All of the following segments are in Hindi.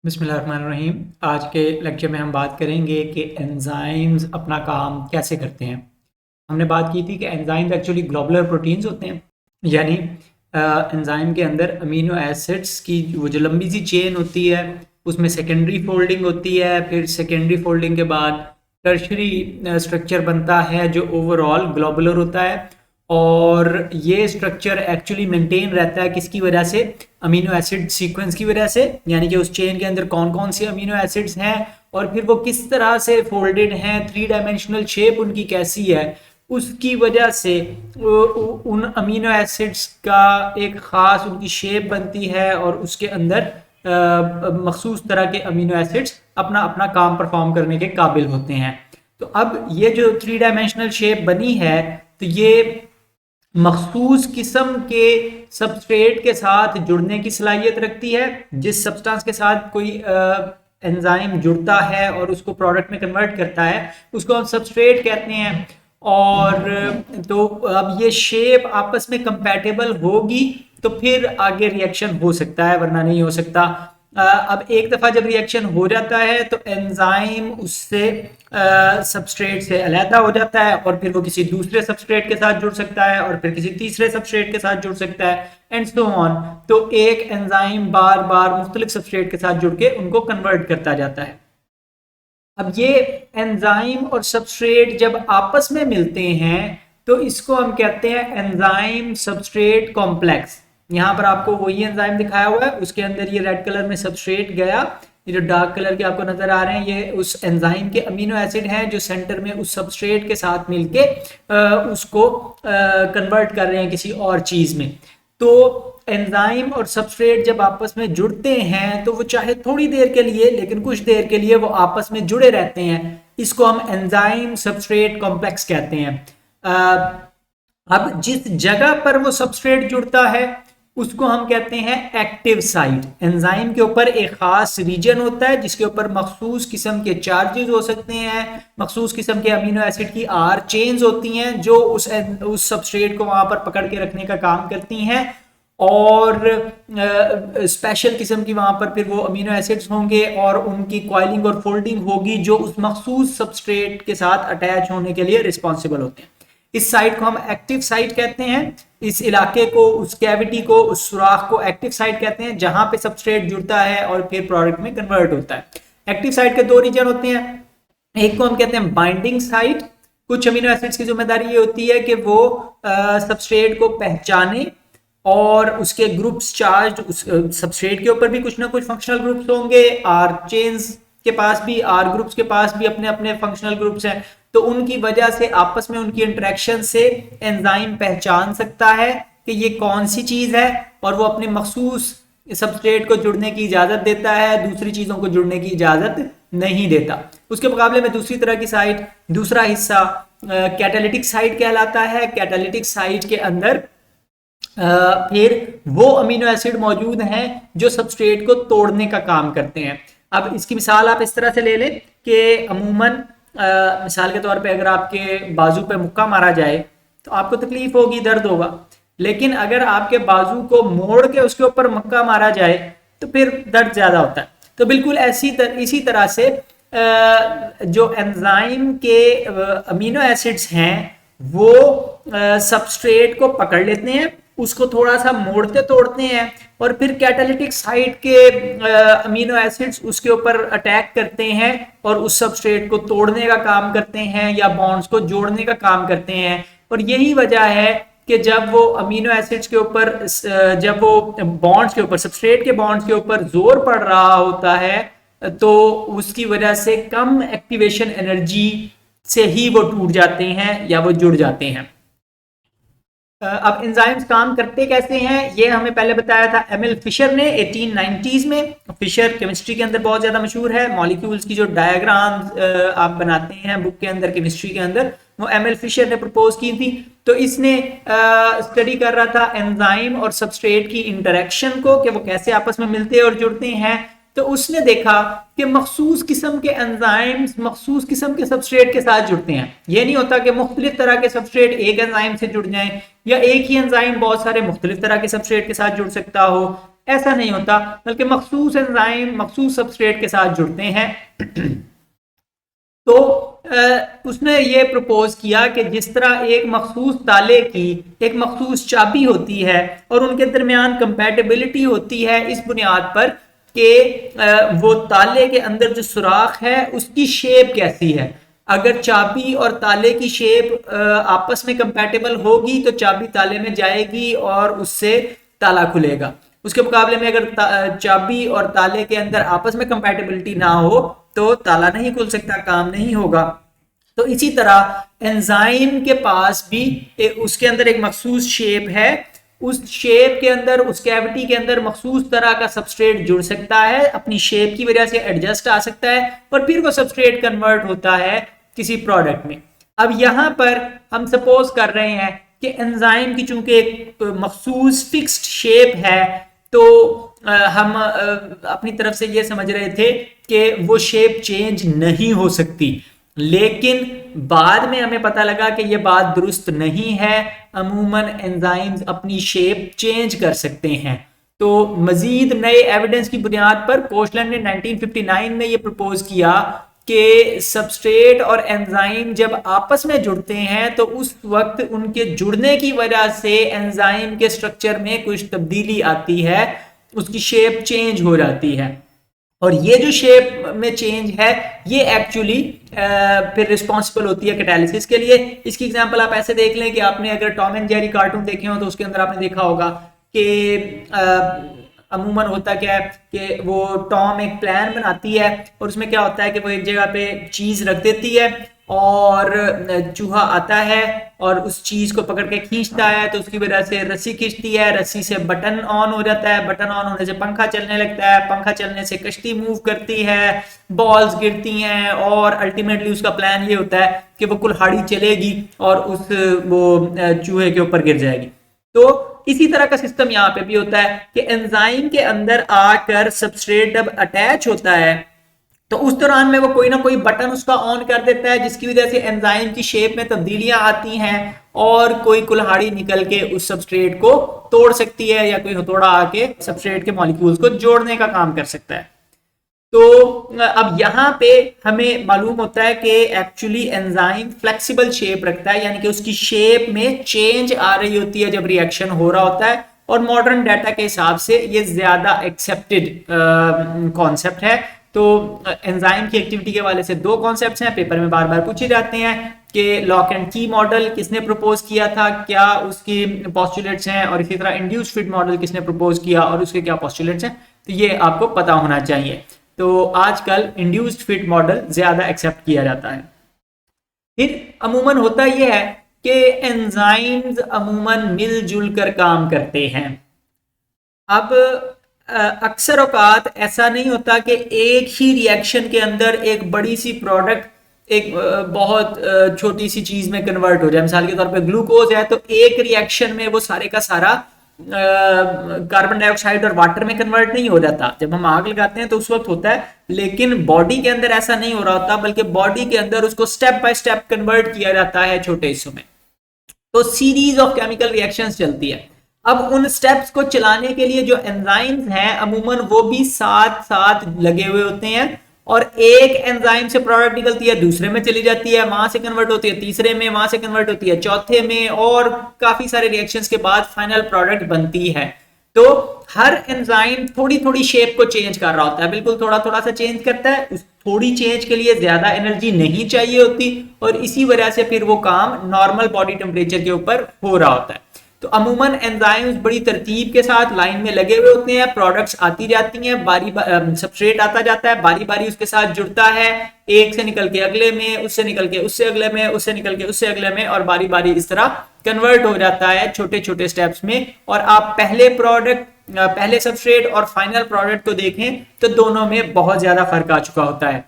बिस्मिल्लाहिर्रहमानिर्रहीम। आज के लेक्चर में हम बात करेंगे कि एंजाइम्स अपना काम कैसे करते हैं। हमने बात की थी कि एंजाइम्स एक्चुअली ग्लोबुलर प्रोटीन्स होते हैं, यानी एंजाइम के अंदर अमीनो एसिड्स की वो जो लंबी सी चेन होती है उसमें सेकेंडरी फोल्डिंग होती है, फिर सेकेंडरी फोल्डिंग के बाद टर्शरी स्ट्रक्चर बनता है जो ओवरऑल ग्लोबुलर होता है। और ये स्ट्रक्चर एक्चुअली मेंटेन रहता है किसकी वजह से? अमीनो एसिड सीक्वेंस की वजह से, यानी कि उस चेन के अंदर कौन कौन से अमीनो एसिड्स हैं और फिर वो किस तरह से फोल्डेड हैं, थ्री डायमेंशनल शेप उनकी कैसी है, उसकी वजह से उन अमीनो एसिड्स का एक ख़ास उनकी शेप बनती है और उसके अंदर मखसूस तरह के अमीनो एसिड्स अपना अपना काम परफॉर्म करने के काबिल होते हैं। तो अब ये जो थ्री डायमेंशनल शेप बनी है, तो ये मखसूस किस्म के सबस्ट्रेट के साथ जुड़ने की सलाहियत रखती है। जिस सब्सटेंस के साथ कोई एंजाइम जुड़ता है और उसको प्रोडक्ट में कन्वर्ट करता है उसको हम सबस्ट्रेट कहते हैं। और तो अब ये शेप आपस में कंपैटिबल होगी तो फिर आगे रिएक्शन हो सकता है, वरना नहीं हो सकता। अब एक दफ़ा जब रिएक्शन हो जाता है तो एंजाइम उससे सबस्ट्रेट से अलहदा हो जाता है और फिर वो किसी दूसरे सबस्ट्रेट के साथ जुड़ सकता है और फिर किसी तीसरे सबस्ट्रेट के साथ जुड़ सकता है एंड सो ऑन। तो एक एंजाइम बार बार मुख्तलिफ सबस्ट्रेट के साथ जुड़ के उनको कन्वर्ट करता जाता है। अब ये एंजाइम और सबस्ट्रेट जब आपस में मिलते हैं तो इसको हम कहते हैं एंजाइम सबस्ट्रेट कॉम्प्लेक्स। यहाँ पर आपको वही एंजाइम दिखाया हुआ है, उसके अंदर ये रेड कलर में सबस्ट्रेट गया, ये जो डार्क कलर के आपको नजर आ रहे हैं ये उस एंजाइम के अमीनो एसिड हैं जो सेंटर में उस सबस्ट्रेट के साथ मिलके उसको कन्वर्ट कर रहे हैं किसी और चीज में। तो एंजाइम और सबस्ट्रेट जब आपस में जुड़ते हैं तो वो चाहे थोड़ी देर के लिए लेकिन कुछ देर के लिए वो आपस में जुड़े रहते हैं। इसको हम एंजाइम सबस्ट्रेट कॉम्प्लेक्स कहते हैं। अब जिस जगह पर वो सबस्ट्रेट जुड़ता है उसको हम कहते हैं एक्टिव साइट। एंजाइम के ऊपर एक खास रीजन होता है जिसके ऊपर मखसूस किस्म के चार्जेस हो सकते हैं, मखसूस किस्म के अमीनो एसिड की आर चेन्स होती हैं जो उस सबस्ट्रेट को वहां पर पकड़ के रखने का काम करती हैं। और स्पेशल किस्म की वहां पर फिर वो अमीनो एसिड्स होंगे और उनकी कॉइलिंग और फोल्डिंग होगी जो उस मखसूस सबस्ट्रेट के साथ अटैच होने के लिए रिस्पॉन्सिबल होते हैं। इस साइट को हम एक्टिव साइट कहते हैं। इस इलाके को, उस कैविटी को, उस सुराख को एक्टिव साइट कहते हैं जहां पे सबस्ट्रेट जुड़ता है और फिर प्रोडक्ट में कन्वर्ट होता है। एक्टिव साइट के दो रीजन होते हैं, एक को हम कहते हैं बाइंडिंग साइट। कुछ अमीनो एसिड्स की जिम्मेदारी ये होती है कि वो सबस्ट्रेट को पहचाने और उसके ग्रुप्स चार्ज, उस सबस्ट्रेट के ऊपर भी कुछ ना कुछ फंक्शनल ग्रुप्स होंगे, आर चेन्स के पास भी, आर ग्रुप्स के पास भी अपने अपने फंक्शनल ग्रुप्स हैं, तो उनकी वजह से आपस में उनकी इंटरेक्शन से एंजाइम पहचान सकता है कि ये कौन सी चीज है और वो अपने मखसूस सबस्ट्रेट को जुड़ने की इजाजत देता है, दूसरी चीजों को जुड़ने की इजाजत नहीं देता। उसके मुकाबले में दूसरी तरह की साइट, दूसरा हिस्सा कैटालिटिक साइट कहलाता है। कैटालिटिक साइट के अंदर फिर वो अमीनो एसिड मौजूद हैं जो सबस्ट्रेट को तोड़ने का काम करते हैं। अब इसकी मिसाल आप इस तरह से ले लें कि अमूमन मिसाल के तौर पे अगर आपके बाजू पे मुक्का मारा जाए तो आपको तकलीफ होगी, दर्द होगा। लेकिन अगर आपके बाजू को मोड़ के उसके ऊपर मुक्का मारा जाए तो फिर दर्द ज्यादा होता है। तो बिल्कुल इसी तरह से जो एंजाइम के अमीनो एसिड्स हैं वो सबस्ट्रेट को पकड़ लेते हैं, उसको थोड़ा सा मोड़ते तोड़ते हैं और फिर कैटालिटिक साइट के अमीनो एसिड्स उसके ऊपर अटैक करते हैं और उस सबस्ट्रेट को तोड़ने का काम करते हैं या बॉन्ड्स को जोड़ने का काम करते हैं। और यही वजह है कि जब वो अमीनो एसिड्स के ऊपर, जब वो बॉन्ड्स के ऊपर, सबस्ट्रेट के बॉन्ड्स के ऊपर जोर पड़ रहा होता है तो उसकी वजह से कम एक्टिवेशन एनर्जी से ही वो टूट जाते हैं या वो जुड़ जाते हैं। अब एंजाइम्स काम करते कैसे हैं ये हमें पहले बताया था एमिल फिशर ने 1890s में। फिशर केमिस्ट्री के अंदर बहुत ज्यादा मशहूर है। मॉलिक्यूल्स की जो डायग्राम आप बनाते हैं बुक के अंदर, केमिस्ट्री के अंदर, वो एमिल फिशर ने प्रपोज की थी। तो इसने स्टडी कर रहा था एंजाइम और सबस्ट्रेट की इंटरेक्शन को कि वो कैसे आपस में मिलते और जुड़ते हैं। तो उसने देखा कि मखसूस किस्म के एंजाइम्स मखसूस किस्म के सबस्ट्रेट के साथ जुड़ते हैं। ये नहीं होता कि मुख्तलिफ तरह के सबस्ट्रेट एक एंजाइम से जुड़ जाएं या एक ही एंजाइम बहुत सारे मुख्तलिफ तरह के सबस्ट्रेट के साथ जुड़ सकता हो। ऐसा नहीं होता, बल्कि मखसूस एंजाइम मखसूस सबस्ट्रेट के साथ जुड़ते हैं। तो उसने ये प्रपोज किया कि जिस तरह एक मखसूस ताले की एक मखसूस चाबी होती है और उनके दरमियान कंपैटिबिलिटी होती है इस बुनियाद पर कि वो ताले के अंदर जो सुराख है उसकी शेप कैसी है। अगर चाबी और ताले की शेप आपस में कंपैटिबल होगी तो चाबी ताले में जाएगी और उससे ताला खुलेगा। उसके मुकाबले में अगर चाबी और ताले के अंदर आपस में कंपैटिबिलिटी ना हो तो ताला नहीं खुल सकता, काम नहीं होगा। तो इसी तरह एंजाइम के पास भी उसके अंदर एक मखसूस शेप है, उस शेप के अंदर उस कैविटी के अंदर मखसूस तरह का सबस्ट्रेट जुड़ सकता है, अपनी शेप की वजह से एडजस्ट आ सकता है और फिर वो सबस्ट्रेट कन्वर्ट होता है किसी प्रोडक्ट में। अब यहां पर हम सपोज कर रहे हैं कि एंजाइम की चूंकि एक मखसूस फिक्स्ड शेप है तो हम अपनी तरफ से ये समझ रहे थे कि वो शेप चेंज नहीं हो सकती, लेकिन बाद में हमें पता लगा कि ये बात दुरुस्त नहीं है। अमूमन एंजाइम्स अपनी शेप चेंज कर सकते हैं। तो मजीद नए एविडेंस की बुनियाद पर कोशलैंड ने 1959 में ये प्रपोज किया कि सबस्ट्रेट और एंजाइम जब आपस में जुड़ते हैं तो उस वक्त उनके जुड़ने की वजह से एंजाइम के स्ट्रक्चर में कुछ तब्दीली आती है, उसकी शेप चेंज हो जाती है और ये जो शेप में चेंज है ये एक्चुअली फिर रिस्पॉन्सिबल होती है कैटालिसिस के लिए। इसकी एग्जांपल आप ऐसे देख लें कि आपने अगर टॉम एंड जेरी कार्टून देखे हो तो उसके अंदर आपने देखा होगा कि अमूमन होता क्या है कि वो टॉम एक प्लान बनाती है और उसमें क्या होता है कि वो एक जगह पे चीज रख देती है और चूहा आता है और उस चीज को पकड़ के खींचता है, तो उसकी वजह से रस्सी खींचती है, रस्सी से बटन ऑन हो जाता है, बटन ऑन होने से पंखा चलने लगता है, पंखा चलने से कश्ती मूव करती है, बॉल्स गिरती हैं और अल्टीमेटली उसका प्लान ये होता है कि वो कुल्हाड़ी चलेगी और उस वो चूहे के ऊपर गिर जाएगी। तो इसी तरह का सिस्टम यहाँ पे भी होता है कि एंजाइम के अंदर आकर सबस्ट्रेट जब अटैच होता है तो उस दौरान में वो कोई ना कोई बटन उसका ऑन कर देता है जिसकी वजह से एंजाइम की शेप में तब्दीलियां आती हैं और कोई कुल्हाड़ी निकल के उस सबस्ट्रेट को तोड़ सकती है या कोई हथौड़ा आके सबस्ट्रेट के मॉलिक्यूल्स को जोड़ने का काम कर सकता है। तो अब यहाँ पे हमें मालूम होता है कि एक्चुअली एंजाइम फ्लेक्सिबल शेप रखता है, यानी कि उसकी शेप में चेंज आ रही होती है जब रिएक्शन हो रहा होता है और मॉडर्न डाटा के हिसाब से ये ज्यादा एक्सेप्टेड कॉन्सेप्ट है। तो एंजाइम की एक्टिविटी के वाले से दो कॉन्सेप्ट्स हैं, पेपर में बार बार पूछे जाते हैं कि लॉक एंड की मॉडल किसने प्रपोज किया था, क्या उसकी पोस्टुलेट्स हैं, और इसी तरह इंड्यूस्ड फिट मॉडल किसने प्रपोज किया और उसके क्या पोस्टुलेट्स हैं, तो ये आपको पता होना चाहिए। तो आजकल इंड्यूस्ड फिट मॉडल ज्यादा एक्सेप्ट किया जाता है। फिर अमूमन होता यह है कि एंजाइम्स अमूमन मिलजुल कर काम करते हैं। अब अक्सर औकात ऐसा नहीं होता कि एक ही रिएक्शन के अंदर एक बड़ी सी प्रोडक्ट एक बहुत छोटी सी चीज में कन्वर्ट हो जाए। मिसाल के तौर पे ग्लूकोज है तो एक रिएक्शन में वो सारे का सारा कार्बन डाइऑक्साइड और वाटर में कन्वर्ट नहीं हो जाता। जब हम आग लगाते हैं तो उस वक्त होता है, लेकिन बॉडी के अंदर ऐसा नहीं हो रहा होता, बल्कि बॉडी के अंदर उसको स्टेप बाय स्टेप कन्वर्ट किया जाता है छोटे हिस्सों में। तो सीरीज ऑफ केमिकल रिएक्शंस चलती है। अब उन स्टेप्स को चलाने के लिए जो एंजाइम्स हैं अमूमन वो भी साथ साथ लगे हुए होते हैं और एक एंजाइम से प्रोडक्ट निकलती है दूसरे में चली जाती है, वहां से कन्वर्ट होती है तीसरे में, वहां से कन्वर्ट होती है चौथे में और काफी सारे रिएक्शंस के बाद फाइनल प्रोडक्ट बनती है। तो हर एंजाइम थोड़ी थोड़ी शेप को चेंज कर रहा होता है, बिल्कुल थोड़ा थोड़ा सा चेंज करता है। उस थोड़ी चेंज के लिए ज्यादा एनर्जी नहीं चाहिए होती और इसी वजह से फिर वो काम नॉर्मल बॉडी टेम्परेचर के ऊपर हो रहा होता है। तो अमूमन एंजाइम्स बड़ी तरतीब के साथ लाइन में लगे हुए होते हैं, प्रोडक्ट्स आती जाती हैं, सबस्ट्रेट आता जाता है, बारी बारी उसके साथ जुड़ता है, एक से निकल के अगले में, उससे निकल के उससे अगले में, उससे निकल के उससे अगले में और बारी बारी इस तरह कन्वर्ट हो जाता है छोटे छोटे स्टेप्स में। और आप पहले सबस्ट्रेट और फाइनल प्रोडक्ट को देखें तो दोनों में बहुत ज्यादा फर्क आ चुका होता है।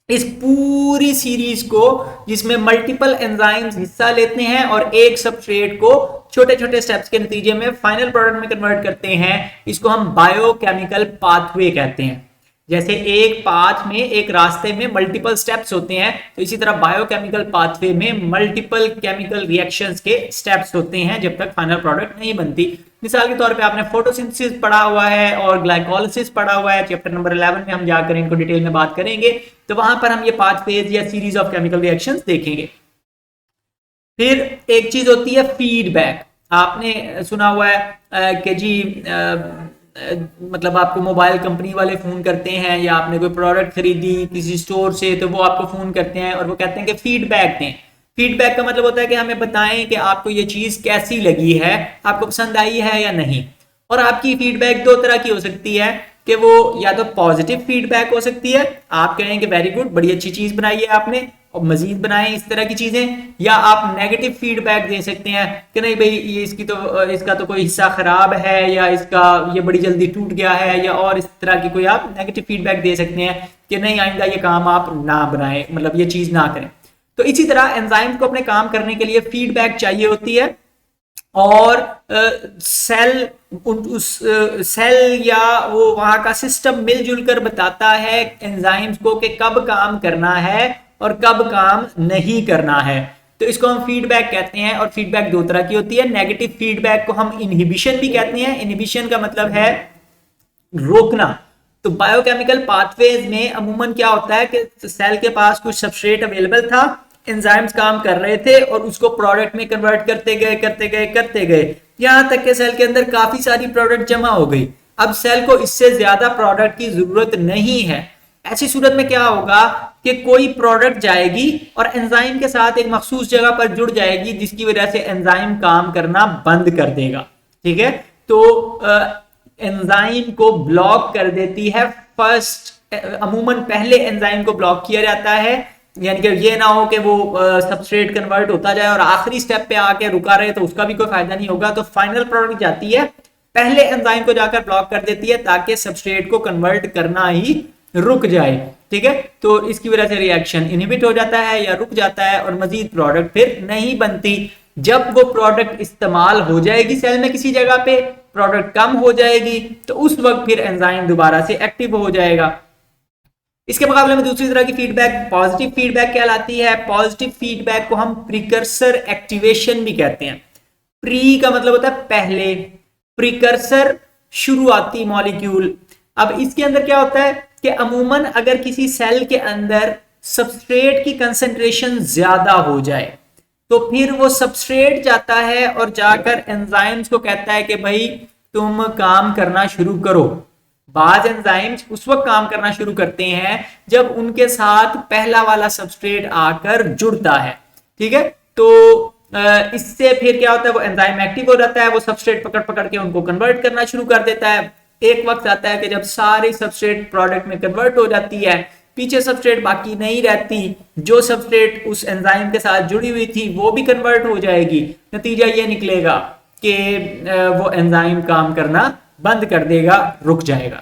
इस पूरी सीरीज को जिसमें मल्टीपल एंजाइम्स हिस्सा लेते हैं और एक सबस्ट्रेट को छोटे छोटे स्टेप्स के नतीजे में फाइनल प्रोडक्ट में कन्वर्ट करते हैं, इसको हम बायोकेमिकल पाथवे कहते हैं। जैसे एक पाथ में, एक रास्ते में मल्टीपल स्टेप्स होते हैं, तो इसी तरह बायोकेमिकल पाथवे में मल्टीपल केमिकल रिएक्शंस के स्टेप्स होते हैं जब तक फाइनल प्रोडक्ट नहीं बनती। मिसाल के तौर पे आपने फोटोसिंथेसिस पढ़ा हुआ है और ग्लाइकोलिसिस पढ़ा हुआ है, चैप्टर नंबर 11 में हम जाकर इनको डिटेल में बात करेंगे, तो वहां पर हम ये पाथवेज या सीरीज ऑफ केमिकल रिएक्शंस देखेंगे। फिर एक चीज होती है फीडबैक। आपने सुना हुआ है कि जी मतलब आपको मोबाइल कंपनी वाले फोन करते हैं या आपने कोई प्रोडक्ट खरीदी किसी स्टोर से, तो वो आपको फोन करते हैं और वो कहते हैं कि फीडबैक दें। फीडबैक का मतलब होता है कि हमें बताएं कि आपको ये चीज कैसी लगी है, आपको पसंद आई है या नहीं। और आपकी फीडबैक दो तरह की हो सकती है कि वो या तो पॉजिटिव फीडबैक हो सकती है, आप कहें कि वेरी गुड, बड़ी अच्छी चीज बनाई है आपने और मजीद बनाएं इस तरह की चीजें, या आप नेगेटिव फीडबैक दे सकते हैं कि नहीं भाई ये इसका तो कोई हिस्सा खराब है, या इसका ये बड़ी जल्दी टूट गया है, या और इस तरह की कोई आप नेगेटिव फीडबैक दे सकते हैं कि नहीं आइंदा ये काम आप ना बनाएं, मतलब ये चीज ना करें। तो इसी तरह एंजाइम को अपने काम करने के लिए फीडबैक चाहिए होती है, और सेल या वो वहां का सिस्टम मिलजुल कर बताता है एंजाइम्स को कि कब काम करना है और कब काम नहीं करना है। तो इसको हम फीडबैक कहते हैं, और फीडबैक दो तरह की होती है। नेगेटिव फीडबैक को हम इनहिबिशन भी कहते हैं। इनहिबिशन का मतलब है रोकना। तो बायोकेमिकल पाथवेज में अमूमन क्या होता है कि सेल के पास कुछ सबस्ट्रेट अवेलेबल था, एंजाइम्स काम कर रहे थे और उसको प्रोडक्ट में कन्वर्ट करते गए यहां तक कि सेल के अंदर काफी सारी प्रोडक्ट जमा हो गई। अब सेल को इससे ज्यादा प्रोडक्ट की जरूरत नहीं है। ऐसी सूरत में क्या होगा कि कोई प्रोडक्ट जाएगी और एंजाइम के साथ एक मखसूस जगह पर जुड़ जाएगी, जिसकी वजह से एंजाइम काम करना बंद कर देगा। ठीक है, तो एंजाइम को ब्लॉक कर देती है फर्स्ट, अमूमन पहले एंजाइम को ब्लॉक किया जाता है, यानी कि ये ना हो कि वो सबस्ट्रेट कन्वर्ट होता जाए और आखिरी स्टेप पे आके रुका रहे, तो उसका भी कोई फायदा नहीं होगा। तो फाइनल प्रोडक्ट जाती है, पहले एंजाइम को जाकर ब्लॉक कर देती है ताकि सबस्ट्रेट को कन्वर्ट करना ही रुक जाए। ठीक है, तो इसकी वजह से रिएक्शन इनहिबिट हो जाता है या रुक जाता है और मजीद प्रोडक्ट फिर नहीं बनती। जब वो प्रोडक्ट इस्तेमाल हो जाएगी सेल में किसी जगह पे, प्रोडक्ट कम हो जाएगी, तो उस वक्त फिर एंजाइम दोबारा से एक्टिव हो जाएगा। इसके मुकाबले में दूसरी तरह की फीडबैक पॉजिटिव फीडबैक कहलाती है। पॉजिटिव फीडबैक को हम प्रिकर्सर एक्टिवेशन भी कहते हैं। प्री का मतलब होता है पहले, प्रिकर्सर शुरुआती मॉलिक्यूल। अब इसके अंदर क्या होता है कि अमूमन अगर किसी सेल के अंदर सबस्ट्रेट की कंसंट्रेशन ज्यादा हो जाए, तो फिर वो सबस्ट्रेट जाता है और जाकर एंजाइम्स को कहता है कि भाई तुम काम करना शुरू करो। बाज एंजाइम्स उस वक्त काम करना शुरू करते हैं जब उनके साथ पहला वाला सबस्ट्रेट आकर जुड़ता है। ठीक है, तो इससे फिर क्या होता है, वो एंजाइम एक्टिव हो जाता है, वो सबस्ट्रेट पकड़ पकड़ के उनको कन्वर्ट करना शुरू कर देता है। एक वक्त आता है कि जब सारी सबस्ट्रेट प्रोडक्ट में कन्वर्ट हो जाती है, पीछे सबस्ट्रेट बाकी नहीं रहती, जो सबस्ट्रेट उस एंजाइम के साथ जुड़ी हुई थी वो भी कन्वर्ट हो जाएगी। नतीजा ये निकलेगा कि वो एंजाइम काम करना बंद कर देगा, रुक जाएगा।